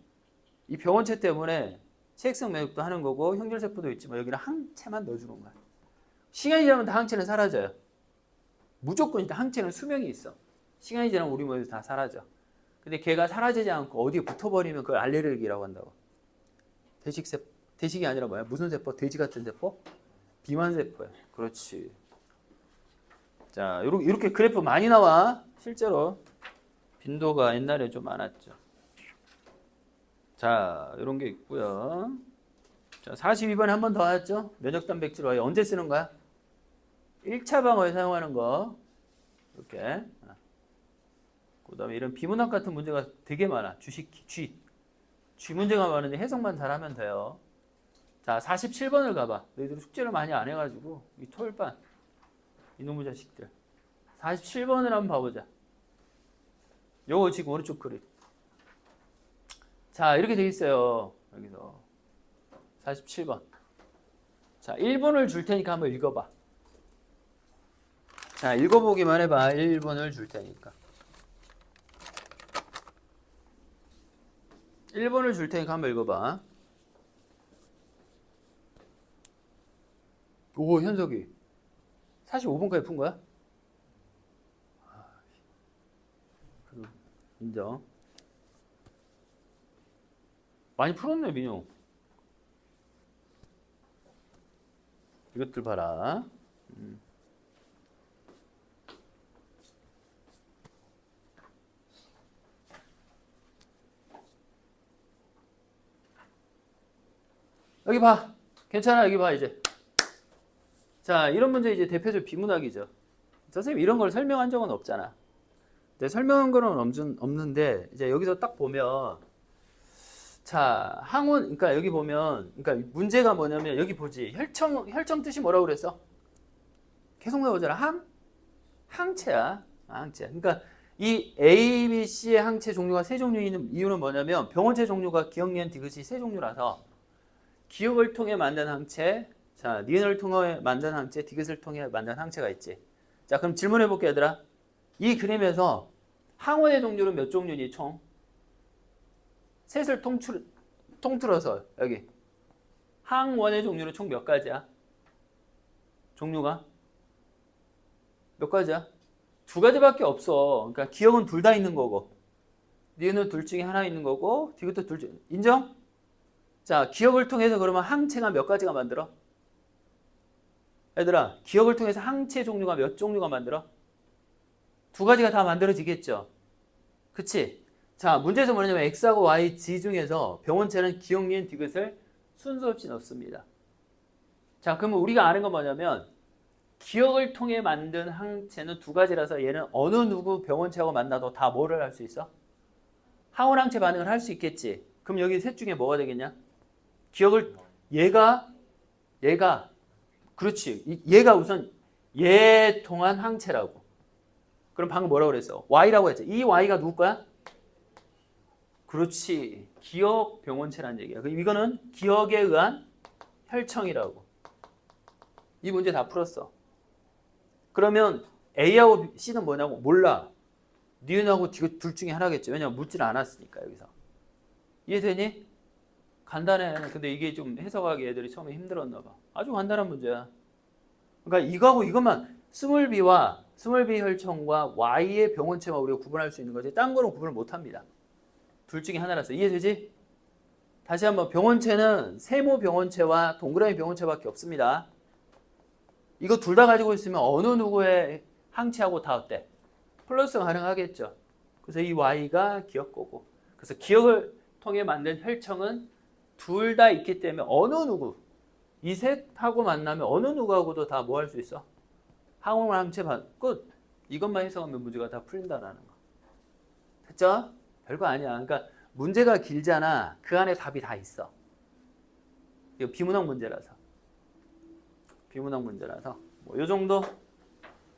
이 병원체 때문에 체액성 면역도 하는 거고 형질세포도 있지만 여기는 항체만 넣어주는 거야. 시간이 지나면 다 항체는 사라져요. 무조건 일단 항체는 수명이 있어. 시간이 지나면 우리 몸에서 다 사라져. 근데 걔가 사라지지 않고 어디에 붙어버리면 그걸 알레르기라고 한다고. 대식이 아니라 뭐야? 무슨 세포? 돼지 같은 세포? 비만세포야. 그렇지. 자, 이렇게 그래프 많이 나와. 실제로 빈도가 옛날에 좀 많았죠. 자, 이런 게 있고요. 자, 42번에 한 번 더 하였죠. 면역단백질 Y 언제 쓰는 거야? 1차 방어에 사용하는 거. 이렇게. 그 다음에 이런 비문학 같은 문제가 되게 많아. G 문제가 많은데 해석만 잘하면 돼요. 자, 47번을 가봐. 너희들 숙제를 많이 안 해가지고 이 토요일반 이놈의 자식들. 47번을 한번 봐보자. 요거 지금 오른쪽 그림. 자, 이렇게 돼 있어요. 여기서 47번. 자, 1번을 줄 테니까 한번 읽어봐. 자, 읽어보기만 해봐. 1번을 줄 테니까. 1번을 줄 테니까 한번 읽어봐. 오, 현석이 45번까지 푼 거야? 인정. 많이 풀었네, 민용. 이것들 봐라. 여기 봐. 괜찮아, 여기 봐, 이제. 자, 이런 문제 이제 대표적 비문학이죠. 선생님 이런 걸 설명한 적은 없잖아. 근데 설명한 거는 없는데, 이제 여기서 딱 보면, 자, 항원, 그러니까 여기 보면, 그러니까 문제가 뭐냐면, 여기 보지. 혈청 뜻이 뭐라고 그랬어? 계속 나오잖아. 항체야. 항체. 그러니까 이 A, B, C의 항체 종류가 세 종류인 이유는 뭐냐면, 병원체 종류가 기억, 니은, 디귿이 세 종류라서, 기억을 통해 만든 항체, 자, 니은을 통해 만든 항체, 디귿을 통해 만든 항체가 있지. 자, 그럼 질문해 볼게, 얘들아. 이 그림에서 항원의 종류는 몇 종류니, 총? 셋을 통틀어서, 여기. 항원의 종류는 총 몇 가지야? 종류가? 몇 가지야? 두 가지밖에 없어. 그러니까 기억은 둘 다 있는 거고, 니은은 둘 중에 하나 있는 거고, 디귿도 둘 중에. 인정? 자, 기억을 통해서 그러면 항체가 몇 가지가 만들어? 얘들아, 기억을 통해서 항체 종류가 몇 종류가 만들어? 두 가지가 다 만들어지겠죠? 그치? 자, 문제에서 뭐냐면 X하고 Y, Z 중에서 병원체는 기억, 니은, 디귿을 순서 없이 넣습니다. 자, 그러면 우리가 아는 건 뭐냐면 기억을 통해 만든 항체는 두 가지라서 얘는 어느 누구 병원체하고 만나도 다 뭐를 할 수 있어? 항원항체 반응을 할 수 있겠지? 그럼 여기 셋 중에 뭐가 되겠냐? 기억을 얘가 그렇지. 얘가 우선 얘 통한 항체라고. 그럼 방금 뭐라고 그랬어? Y라고 했지. 이 Y가 누구 거야? 그렇지. 기억 병원체라는 얘기야. 그럼 이거는 기억에 의한 혈청이라고. 이 문제 다 풀었어. 그러면 A하고 C는 뭐냐고? 몰라. 니은하고 디귿 둘 중에 하나겠지. 왜냐면 묻질 않았으니까 여기서. 이해되니? 간단해. 근데 이게 좀 해석하기 애들이 처음에 힘들었나 봐. 아주 간단한 문제야. 그러니까 이거하고 이것만 스몰 b와 스몰 b 혈청과 Y의 병원체만 우리가 구분할 수 있는 거지 딴 거는 구분을 못 합니다. 둘 중에 하나라서. 이해되지? 다시 한번 병원체는 세모 병원체와 동그라미 병원체밖에 없습니다. 이거 둘 다 가지고 있으면 어느 누구의 항체하고 다 어때? 플러스 가능하겠죠. 그래서 이 Y가 기억고고. 그래서 기억을 통해 만든 혈청은 둘 다 있기 때문에 어느 누구 이 셋하고 만나면 어느 누구하고도 다 뭐 할 수 있어? 항원 항체 끝. 이것만 해석하면 문제가 다 풀린다라는 거. 됐죠? 별거 아니야. 그러니까 문제가 길잖아. 그 안에 답이 다 있어. 이거 비문학 문제라서. 비문학 문제라서 뭐 요 정도만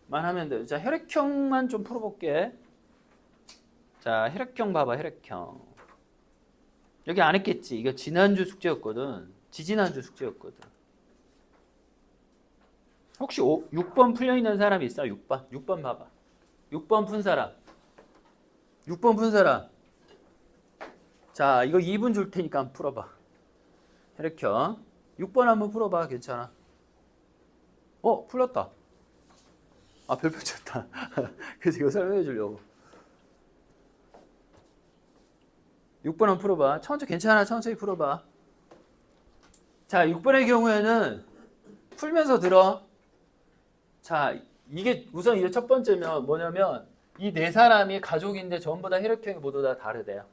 하면 돼요. 자, 혈액형만 좀 풀어볼게. 자, 혈액형 봐봐. 혈액형. 여기 안 했겠지. 이거 지난주 숙제였거든. 지지난주 숙제였거든. 혹시 6번 풀려있는 사람 있어? 6번. 6번 봐봐. 6번 푼 사람. 6번 푼 사람. 자, 이거 2분 줄 테니까 한번 풀어봐. 혈액형. 6번 한번 풀어봐. 괜찮아. 풀렸다. 아, 별표 쳤다. 그래서 이거 설명해 주려고. 6번 한번 풀어봐. 천천히, 괜찮아. 천천히 풀어봐. 자, 6번의 경우에는 풀면서 들어. 자, 이게 우선 이제 첫 번째면 뭐냐면 이 네 사람이 가족인데 전부 다 혈액형이 모두 다 다르대요.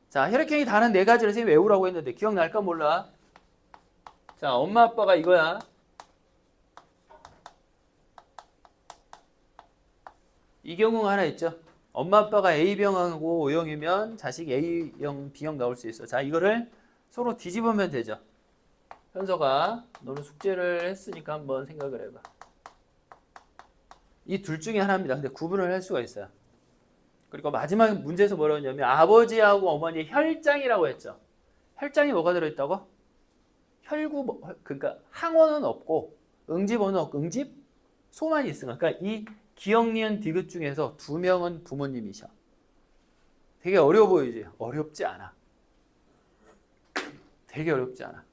자, 혈액형이 다른 네 가지를 선생님이 외우라고 했는데 기억날까 몰라? 자, 엄마 아빠가 이거야. 이 경우가 하나 있죠. 엄마 아빠가 A병하고 O형이면 자식 A형, B형 나올 수 있어. 자, 이거를 서로 뒤집으면 되죠. 현서가 너는 숙제를 했으니까 한번 생각을 해봐. 이 둘 중에 하나입니다. 근데 구분을 할 수가 있어요. 그리고 마지막 문제에서 뭐라고 했냐면 아버지하고 어머니 혈장이라고 했죠. 혈장이 뭐가 들어있다고? 혈구, 그러니까 항원은 없고 응집원은 없고 응집소만 있으니까 그러니까 이 기억, 니은, 디귿 중에서 2명은 부모님이셔. 되게 어려워 보이지? 어렵지 않아. 되게 어렵지 않아.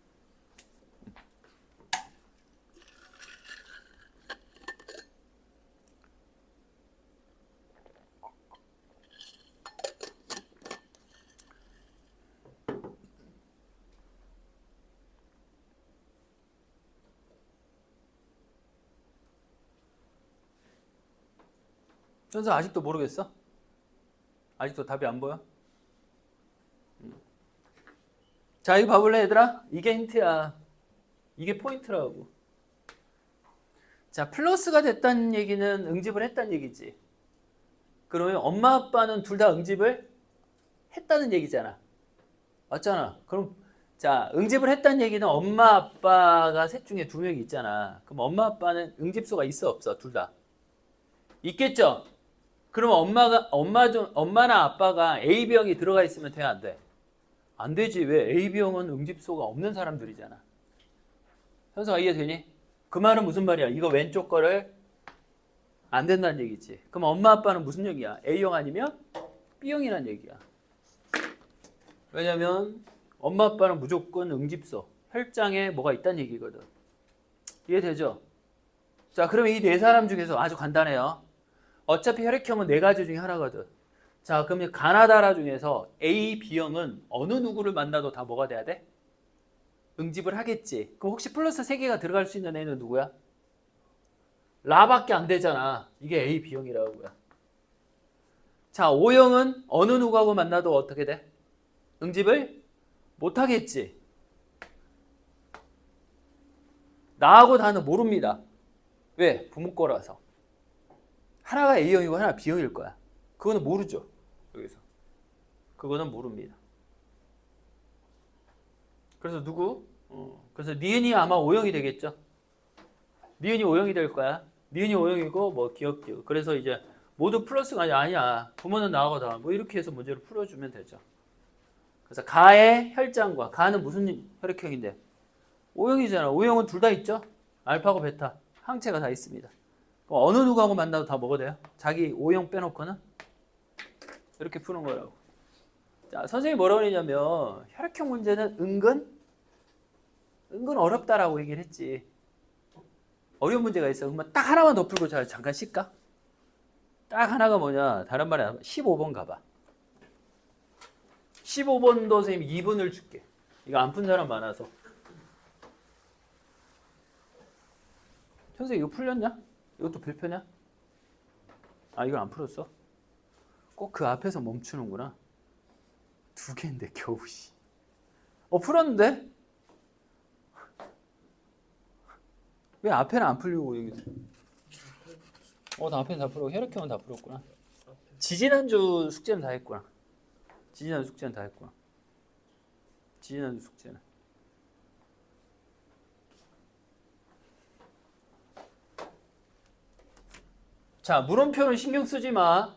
현서 아직도 모르겠어? 아직도 답이 안 보여? 자, 이거 봐볼래 얘들아? 이게 힌트야. 이게 포인트라고. 자, 플러스가 됐다는 얘기는 응집을 했다는 얘기지. 그러면 엄마 아빠는 둘 다 응집을 했다는 얘기잖아. 맞잖아. 그럼 자, 응집을 했다는 얘기는 엄마 아빠가 셋 중에 2명이 있잖아. 그럼 엄마 아빠는 응집소가 있어 없어? 둘 다 있겠죠? 그러면 엄마나 아빠가 A병이 들어가 있으면 돼, 안 돼? 안 되지. 왜? A병은 응집소가 없는 사람들이잖아. 현서가 이해되니? 그 말은 무슨 말이야? 이거 왼쪽 거를 안 된다는 얘기지. 그럼 엄마 아빠는 무슨 얘기야? A형 아니면 B형이란 얘기야. 왜냐면 엄마 아빠는 무조건 응집소, 혈장에 뭐가 있다는 얘기거든. 이해되죠? 자, 그러면 이 네 사람 중에서 아주 간단해요. 어차피 혈액형은 네 가지 중에 하나거든. 자, 그러면 가나다라 중에서 A, B형은 어느 누구를 만나도 다 뭐가 돼야 돼? 응집을 하겠지. 그럼 혹시 플러스 3개가 들어갈 수 있는 애는 누구야? 라밖에 안 되잖아. 이게 A, B형이라고요. 자, O형은 어느 누구하고 만나도 어떻게 돼? 응집을 못 하겠지. 나하고 나는 모릅니다. 왜? 부모 거라서. 하나가 A형이고 하나가 B형일 거야. 그거는 모르죠. 여기서. 그거는 모릅니다. 그래서 누구? 그래서 니은이 아마 O형이 되겠죠. 니은이 O형이 될 거야. 니은이 O형이고 뭐 기억. 그래서 이제 모두 플러스가 아니야. 부모는 나하고 다. 뭐 이렇게 해서 문제를 풀어주면 되죠. 그래서 가의 혈장과 가는 무슨 혈액형인데? O형이잖아. O형은 둘 다 있죠. 알파고 베타 항체가 다 있습니다. 그럼 어느 누구하고 만나도 다 뭐가 돼요? 자기 O형 빼놓고는 이렇게 푸는 거라고. 자, 선생님이 뭐라고 했냐면 혈액형 문제는 은근 어렵다라고 얘기를 했지. 어려운 문제가 있어. 그러면 딱 하나만 더 풀고 잠깐 쉴까? 딱 하나가 뭐냐? 다른 말이 아니라 15번 가봐. 15번도 선생님 2분을 줄게. 이거 안 푼 사람 많아서. 선생님 이거 풀렸냐? 이것도 별표냐? 아 이걸 안 풀었어? 꼭 그 앞에서 멈추는구나. 2개인데 겨우 씨. 풀었는데? 왜 앞에는 안 풀리고 여기서? 나 앞에는 다 풀었고 혈액형은 다 풀었구나. 지지난주 숙제는 다 했구나. 지지난주 숙제는 다 했구나. 지지난주 숙제는. 자, 물음표는 신경 쓰지 마.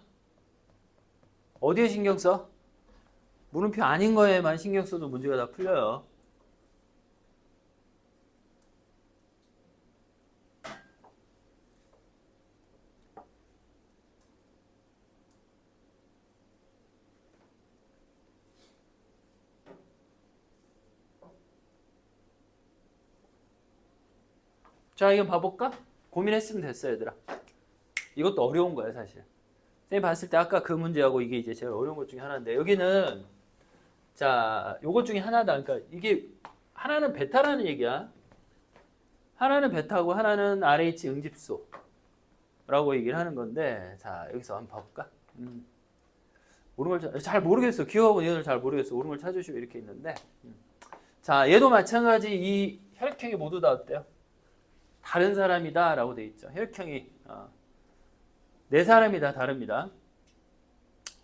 어디에 신경 써? 물음표 아닌 거에만 신경 써도 문제가 다 풀려요. 자, 이거 봐볼까? 고민했으면 됐어, 얘들아. 이것도 어려운 거야, 사실. 선생님 봤을 때 아까 그 문제하고 이게 이제 제일 어려운 것 중에 하나인데, 여기는, 자, 요것 중에 하나다. 그러니까 이게, 하나는 베타라는 얘기야. 하나는 베타고 하나는 RH 응집소라고 얘기를 하는 건데, 자, 여기서 한번 봐볼까? 오른 걸 잘 모르겠어. 기억하고 얘는 잘 모르겠어. 오른 걸 찾으시면 이렇게 있는데. 자, 얘도 마찬가지 이 혈액형이 모두 다 어때요? 다른 사람이다 라고 돼 있죠. 혈액형이 네 사람이 다 다릅니다.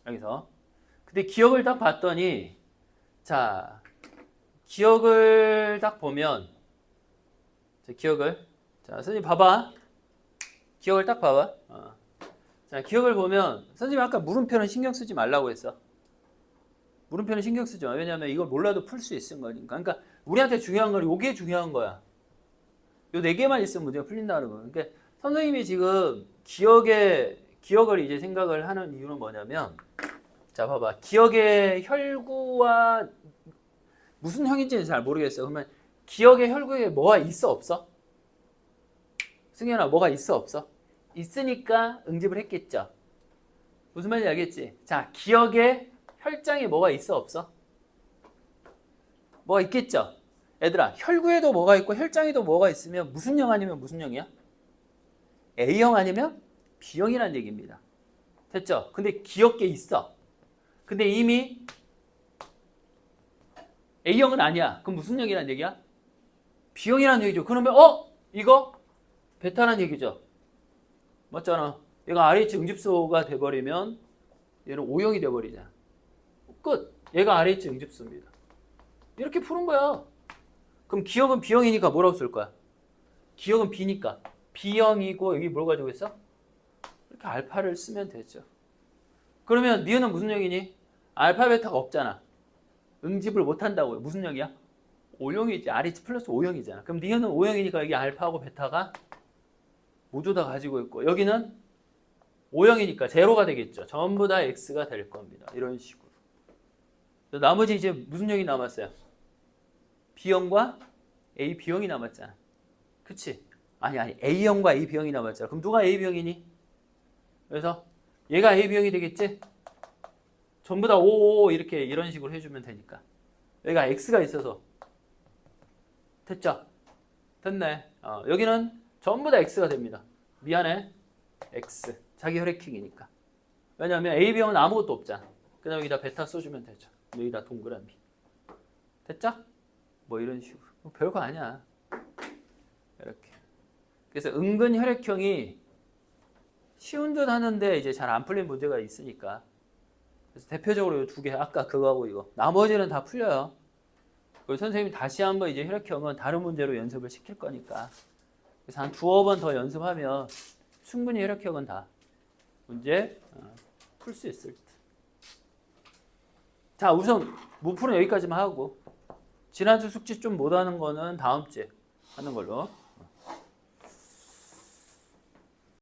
여기서. 근데 기억을 딱 봤더니 자 기억을 딱 보면 자 선생님 봐봐. 기억을 딱 봐봐. 자 기억을 보면 선생님 아까 물음표는 신경 쓰지 말라고 했어. 물음표는 신경 쓰지 마. 왜냐하면 이걸 몰라도 풀 수 있는 거니까. 그러니까 우리한테 중요한 건 이게 중요한 거야. 요 4개만 있으면 문제가 풀린다는 거예요. 그러니까 선생님이 지금 기억을 이제 생각을 하는 이유는 뭐냐면, 자, 봐봐. 기억의 혈구와 무슨 형인지는 잘 모르겠어요. 그러면 기억의 혈구에 뭐가 있어, 없어? 승현아, 뭐가 있어, 없어? 있으니까 응집을 했겠죠. 무슨 말인지 알겠지? 자, 기억의 혈장에 뭐가 있어, 없어? 뭐가 있겠죠? 얘들아, 혈구에도 뭐가 있고 혈장에도 뭐가 있으면 무슨 형 아니면 무슨 형이야? A형 아니면 B형이라는 얘기입니다. 됐죠? 근데 기억계 있어. 근데 이미 A형은 아니야. 그럼 무슨 형이라는 얘기야? B형이라는 얘기죠. 그러면 이거 베타라는 얘기죠. 맞잖아. 얘가 RH 응집소가 돼버리면 얘는 O형이 돼버리잖아. 끝. 얘가 RH 응집소입니다. 이렇게 푸는 거야. 그럼 기억은 B형이니까 뭐라고 쓸 거야? 기억은 B니까 B형이고 여기 뭘 가지고 있어? 이렇게 알파를 쓰면 되죠. 그러면 니은은 무슨 형이니? 알파 베타가 없잖아. 응집을 못한다고요. 무슨 형이야? O형이지. RH 플러스 O형이잖아. 그럼 니은은 O형이니까 여기 알파하고 베타가 모두 다 가지고 있고 여기는 O형이니까 제로가 되겠죠. 전부 다 X가 될 겁니다. 이런 식으로. 나머지 이제 무슨 형이 남았어요? B형과 A, B형이 남았잖아. 그치? 아니 A형과 A, B형이 남았잖아. 그럼 누가 A, B형이니? 그래서 얘가 A, B형이 되겠지? 전부 다 5, 이렇게 이런 식으로 해주면 되니까. 여기가 X가 있어서 됐죠? 됐네. 여기는 전부 다 X가 됩니다. 미안해. X. 자기 혈액형이니까. 왜냐하면 A, B형은 아무것도 없잖아. 그냥 여기다 베타 써주면 되죠. 여기다 동그라미. 됐죠? 뭐 이런 식으로. 별거 아니야. 이렇게. 그래서 은근 혈액형이 쉬운 듯 하는데 이제 잘 안 풀린 문제가 있으니까. 그래서 대표적으로 이 2개, 아까 그거하고 이거. 나머지는 다 풀려요. 그리고 선생님이 다시 한번 이제 혈액형은 다른 문제로 연습을 시킬 거니까. 그래서 한 2-번 더 연습하면 충분히 혈액형은 다 문제 풀 수 있을 듯. 자, 우선 무풀은 여기까지만 하고 지난주 숙제 좀 못하는 거는 다음 주에 하는 걸로.